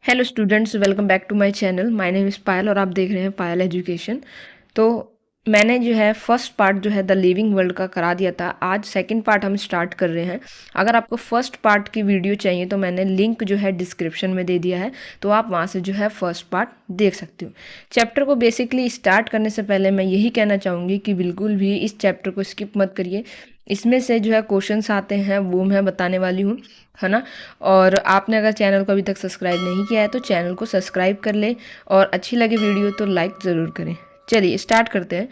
Hello students, welcome back to my channel. My name is Payal और आप देख रहे हैं पायल एजुकेशन। तो मैंने जो है फर्स्ट पार्ट जो है द लिविंग वर्ल्ड का करा दिया था। आज सेकंड पार्ट हम स्टार्ट कर रहे हैं। अगर आपको फर्स्ट पार्ट की वीडियो चाहिए तो मैंने लिंक जो है डिस्क्रिप्शन में दे दिया है, तो आप वहाँ से जो है फर्स्ट पार्ट देख सकते हो। चैप्टर को बेसिकली स्टार्ट करने से पहले मैं यही कहना चाहूँगी कि बिल्कुल भी इस चैप्टर को स्किप मत करिए। इसमें से जो है क्वेश्चंस आते हैं वो मैं बताने वाली हूँ, है ना। और आपने अगर चैनल को अभी तक सब्सक्राइब नहीं किया है तो चैनल को सब्सक्राइब कर ले, और अच्छी लगे वीडियो तो लाइक ज़रूर करें। चलिए स्टार्ट करते हैं।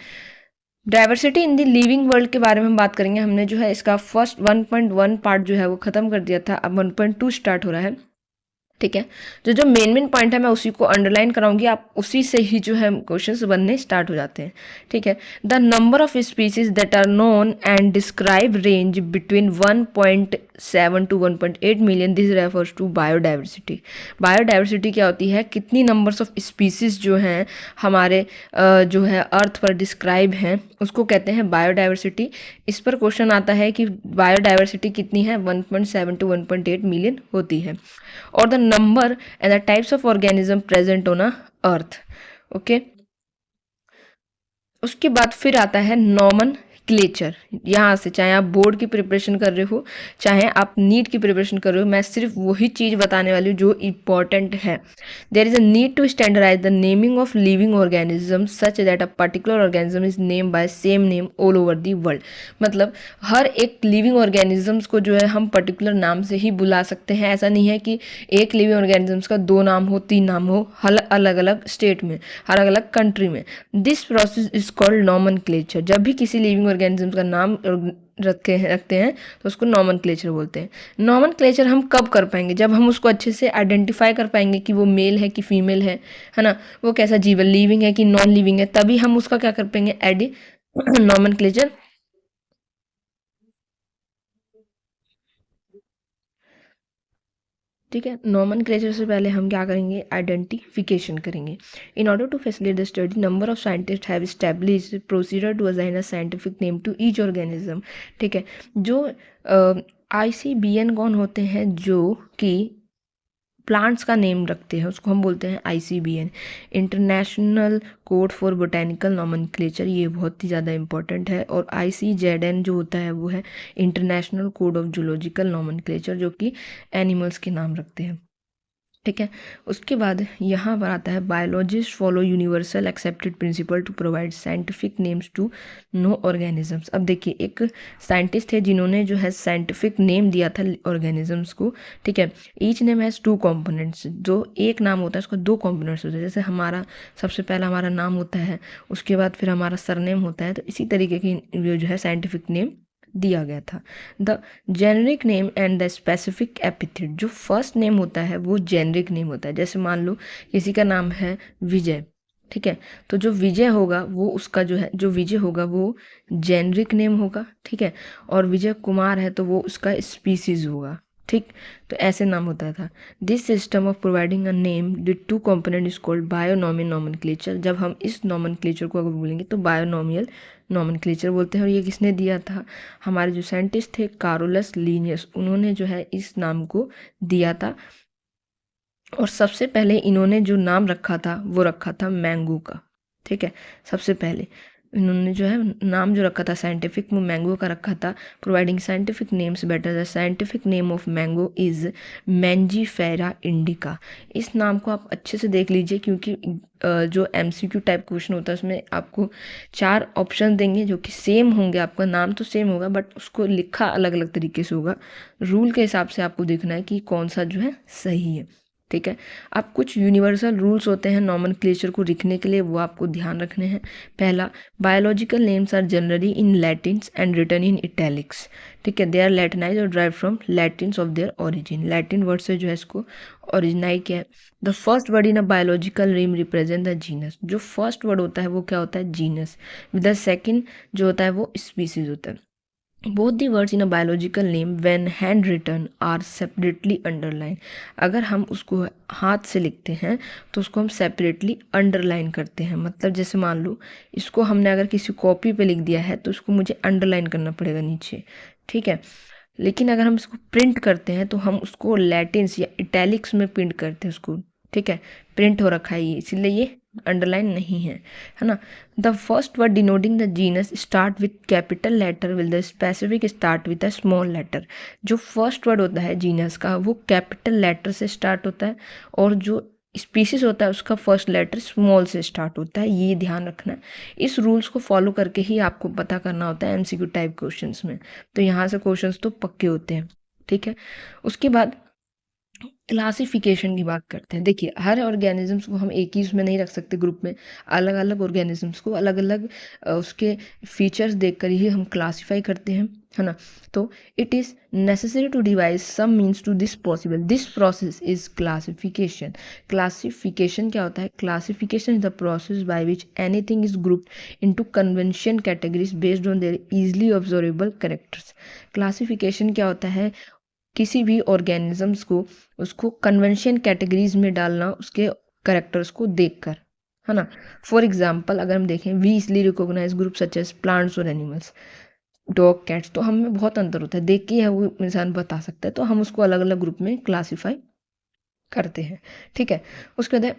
Diversity in the living world के बारे में हम बात करेंगे। हमने जो है इसका फर्स्ट 1.1 पार्ट जो है वो ख़त्म कर दिया था, अब 1.2 स्टार्ट हो रहा है। ठीक है, जो जो मेन पॉइंट है मैं उसी को अंडरलाइन कराऊंगी, आप उसी से ही जो है क्वेश्चंस बनने स्टार्ट हो जाते हैं। ठीक है, the number of species that are known and describe range between 1.7 to 1.8 million, this refers to biodiversity. Biodiversity क्या होती है? कितनी नंबर्स ऑफ स्पीसीज जो हैं हमारे जो है अर्थ पर डिस्क्राइब हैं उसको कहते हैं बायोडाइवर्सिटी। इस पर क्वेश्चन आता है कि बायोडाइवर्सिटी कितनी है? 1.7 टू 1.8 मिलियन होती है। और the number and the types of organism present on earth. Okay, उसके बाद फिर आता है नॉमन क्लेचर। यहाँ से चाहे आप बोर्ड की प्रिपरेशन कर रहे हो चाहे आप नीट की प्रिपरेशन कर रहे हो, मैं सिर्फ वही चीज़ बताने वाली हूँ जो इम्पॉर्टेंट है। There is a need to standardise the naming of living organism such that a particular organism is name by same name all over the world. मतलब हर एक लिविंग ऑर्गेनिजम्स को जो है हम पर्टिकुलर नाम से ही बुला सकते हैं। ऐसा नहीं है कि एक लिविंग ऑर्गेनिजम्स का 2 नाम हो, 3 नाम हो, अलग अलग स्टेट में, अलग अलग कंट्री में। This process is called nomenclature. जब भी किसी लिविंग ऑर्गेनिज्म का नाम रखते हैं तो उसको नॉमनक्लेचर बोलते हैं। नॉमनक्लेचर हम कब कर पाएंगे? जब हम उसको अच्छे से आइडेंटिफाई कर पाएंगे कि वो मेल है कि फीमेल है ना, वो कैसा जीव है, लिविंग है कि नॉन लिविंग है, तभी हम उसका क्या कर पाएंगे? एड नॉमनक्लेचर। ठीक है, नॉमनक्लेचर से पहले हम क्या करेंगे? आइडेंटिफिकेशन करेंगे। In order to facilitate the study, number of scientist have established procedure to assign a scientific name to each organism. ठीक है, जो आईसीबीएन कौन होते हैं? जो कि प्लांट्स का नेम रखते हैं उसको हम बोलते हैं ICBN, international code for botanical nomenclature. ये बहुत ही ज़्यादा इंपॉर्टेंट है। और आईसीजेडएन जो होता है वो है international code of zoological nomenclature, जो कि एनिमल्स के नाम रखते हैं। ठीक है, उसके बाद यहाँ पर आता है biologist follow universal accepted principle to provide scientific names to known organisms. अब देखिए, एक साइंटिस्ट थे जिन्होंने जो है साइंटिफिक नेम दिया था ऑर्गेनिजम्स को। ठीक है, ईच नेम हैज़ 2 कंपोनेंट्स। जो एक नाम होता है उसका 2 कंपोनेंट्स होते हैं। जैसे हमारा सबसे पहला हमारा नाम होता है, उसके बाद फिर हमारा सरनेम होता है, तो इसी तरीके की जो है साइंटिफिक नेम दिया गया था। The generic name and the specific epithet. जो फर्स्ट नेम होता है वो जेनरिक नेम होता है। जैसे मान लो किसी का नाम है विजय, ठीक है, तो जो विजय होगा वो उसका जो है, जो विजय होगा वो जेनरिक नेम होगा। ठीक है, और विजय कुमार है तो वो उसका स्पीसीज होगा। ठीक, तो ऐसे नाम होता था। This system of providing a name with 2 component is called binomial nomenclature. जब हम इस नॉमेनक्लेचर को अगर बोलेंगे तो बायोनॉमियल नॉमेनक्लेचर बोलते हैं। और ये किसने दिया था? हमारे जो साइंटिस्ट थे कारोलस लीनियस, उन्होंने जो है इस नाम को दिया था। और सबसे पहले इन्होंने जो नाम रखा था वो रखा था मैंगो का। ठीक है, सबसे पहले इन्होंने जो है नाम जो रखा था साइंटिफिक, वो मैंगो का रखा था। Providing scientific names better, the scientific name of mango is Mangifera indica. इस नाम को आप अच्छे से देख लीजिए, क्योंकि जो एमसीक्यू टाइप क्वेश्चन होता है उसमें आपको 4 ऑप्शन देंगे जो कि सेम होंगे। आपका नाम तो सेम होगा बट उसको लिखा अलग अलग तरीके से होगा। रूल के हिसाब से आपको देखना है कि कौन सा जो है सही है। ठीक है, अब कुछ यूनिवर्सल रूल्स होते हैं नॉमेनक्लेचर को लिखने के लिए, वो आपको ध्यान रखने हैं। पहला, biological names are generally in Latins and written in italics. ठीक है, दे आर लैटिनाइज और drive from Latins of their origin. Latin word से जो है इसको ओरिजिनाइज किया है। The first word in a biological name represent the genus. जो फर्स्ट वर्ड होता है वो क्या होता है? जीनस। विद द सेकेंड जो होता है वो स्पीसीज होता है। Both the words in a biological name when handwritten are separately underlined। अगर हम उसको हाथ से लिखते हैं तो उसको हम सेपरेटली अंडरलाइन करते हैं। मतलब जैसे मान लो इसको हमने अगर किसी कॉपी पे लिख दिया है तो उसको मुझे अंडरलाइन करना पड़ेगा नीचे। ठीक है, लेकिन अगर हम इसको प्रिंट करते हैं तो हम उसको लैटिन्स या इटैलिक्स में प्रिंट करते हैं उसको। ठीक है, प्रिंट हो रखा है ये, इसीलिए ये अंडरलाइन नहीं है ना। The first word denoting the genus start with capital letter will the specific start with a small letter. जो फर्स्ट वर्ड होता है जीनस का वो कैपिटल लेटर से स्टार्ट होता है, और जो स्पीसीज होता है उसका फर्स्ट लेटर स्मॉल से स्टार्ट होता है, ये ध्यान रखना है। इस रूल्स को फॉलो करके ही आपको पता करना होता है एमसीक्यू टाइप क्वेश्चंस में, तो यहाँ से क्वेश्चंस तो पक्के होते हैं, ठीक है। उसके बाद क्लासिफिकेशन की बात करते हैं। देखिए, हर ऑर्गेनिजम्स को हम एक ही उसमें नहीं रख सकते ग्रुप में, अलग अलग ऑर्गेनिजम्स को अलग अलग उसके फीचर्स देखकर ही हम क्लासीफाई करते हैं, है ना। तो it is necessary to devise some means to this possible, this process is classification. Classification क्या होता है? Classification is the process by which anything is grouped into convention categories based on their easily observable characters. Classification क्या होता है? किसी भी organisms को उसको कन्वेंशन कैटेगरीज में डालना उसके करेक्टर्स को देखकर, है ना। फॉर एग्जाम्पल अगर हम देखें, we easily recognise group such as plants और एनिमल्स, डॉग, कैट्स, तो हमें बहुत अंतर होता है, देख के है वो इंसान बता सकता है, तो हम उसको अलग अलग ग्रुप में क्लासीफाई करते हैं, ठीक है। उसके बाद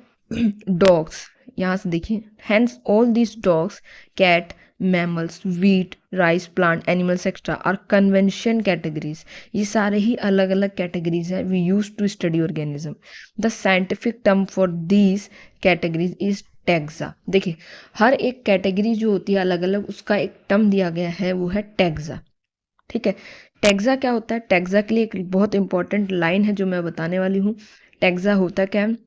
डॉग्स, यहाँ से देखिए, hence all these dogs, cat, mammals, wheat, rice plant, animals extra are convention categories. ये सारे ही अलग अलग कैटेगरीज हैं we use to study organism. The scientific term for these categories is taxa. देखिए, हर एक कैटेगरी जो होती है अलग अलग, उसका एक टर्म दिया गया है, वो है टैक्सा, ठीक है। टैक्सा क्या होता है? टैक्सा के लिए एक बहुत इंपॉर्टेंट लाइन है जो मैं बताने वाली हूँ। टैक्सा होता क्या है?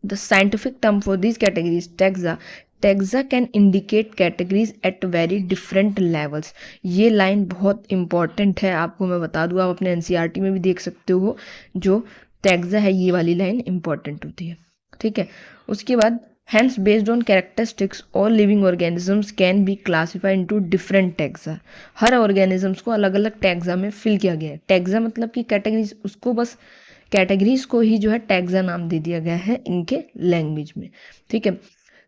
The scientific term for this categories taxa, taxa can indicate categories at very different levels. ये लाइन बहुत इंपॉर्टेंट है, आपको मैं बता दूँ, आप अपने एनसीईआरटी में भी देख सकते हो, जो टैक्सा है ये वाली लाइन इंपॉर्टेंट होती है, ठीक है। उसके बाद hence based on characteristics all living organisms can be classified into different taxa। Her organisms को अलग अलग टैक्सा में फिल किया गया है। टैक्सा मतलब कि कैटेगरीज, उसको बस कैटेगरीज को ही जो है टैक्सा नाम दे दिया गया है इनके लैंग्वेज में, ठीक है।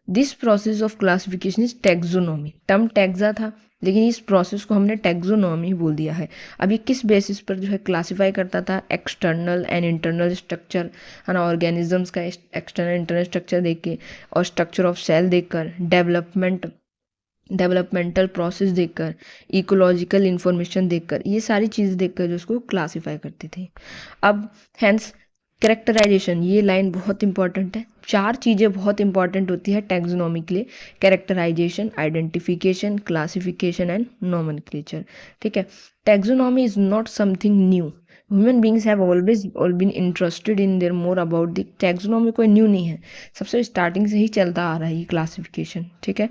This process of classification is taxonomy. Term taxa था, लेकिन इस प्रोसेस को हमने टैक्सोनॉमी बोल दिया है। अब ये किस बेसिस पर जो है क्लासीफाई करता था? एक्सटर्नल एंड इंटरनल स्ट्रक्चर, है ना, ऑर्गेनिजम्स का एक्सटर्नल इंटरनल स्ट्रक्चर देख के, और स्ट्रक्चर ऑफ सेल देखकर, डेवलपमेंटल प्रोसेस देखकर, इकोलॉजिकल इंफॉर्मेशन देखकर, ये सारी चीज़ें देखकर जो उसको क्लासीफाई करती थी। अब हैंस कैरेक्टराइजेशन, ये लाइन बहुत इंपॉर्टेंट है। चार चीज़ें बहुत इंपॉर्टेंट होती है टैक्सोनॉमी के लिए: characterisation, identification, classification and nomenclature, ठीक है। Taxonomy is not something new, human beings have always been interested in their more about the taxonomy. कोई न्यू नहीं है, सबसे स्टार्टिंग से ही चलता आ रहा है ये क्लासिफिकेशन, ठीक है।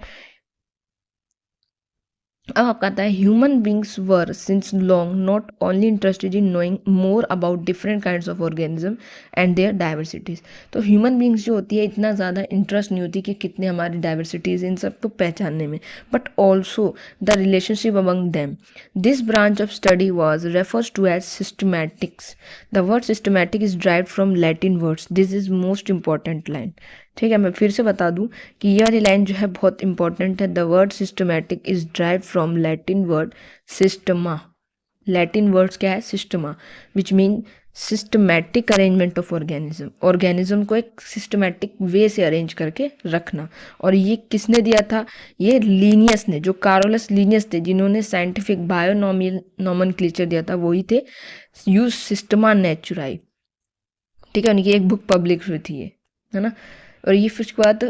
अब आपका आता है, human beings were since long not only interested in knowing more about different kinds of organism and their diversities. तो ह्यूमन बींग्स जो होती है इतना ज़्यादा इंटरेस्ट नहीं होती कि कितने हमारी डाइवर्सिटीज इन सब को पहचानने में, but also the relationship among them. This branch of study was refers to as systematics. The word systematic is derived from Latin words, this is most important line, ठीक है। मैं फिर से बता दूं कि यह वाली लाइन जो है बहुत इंपॉर्टेंट है। The word systematic is derived from Latin word Systema. Latin words क्या है? Systema, which mean systematic arrangement of organism. Organism को एक सिस्टमैटिक वे से अरेंज करके रखना। और ये किसने दिया था? ये लीनियस ने, जो कार्लोस लीनियस थे, जिन्होंने साइंटिफिक बायोनोमेनक्लेचर दिया था, वही थे यूज सिस्टमा नेचुराई, ठीक है। उनकी एक बुक पब्लिश हुई थी ये, है ना। और ये फिर उसके बाद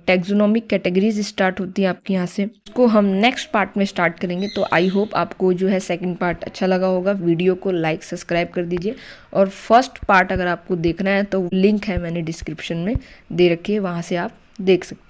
टैक्सोनॉमिक कैटेगरीज स्टार्ट होती है आपके यहाँ से, उसको हम नेक्स्ट पार्ट में स्टार्ट करेंगे। तो आई होप आपको जो है सेकंड पार्ट अच्छा लगा होगा। वीडियो को लाइक सब्सक्राइब कर दीजिए, और फर्स्ट पार्ट अगर आपको देखना है तो लिंक है मैंने डिस्क्रिप्शन में दे रखी है, वहाँ से आप देख सकते हैं।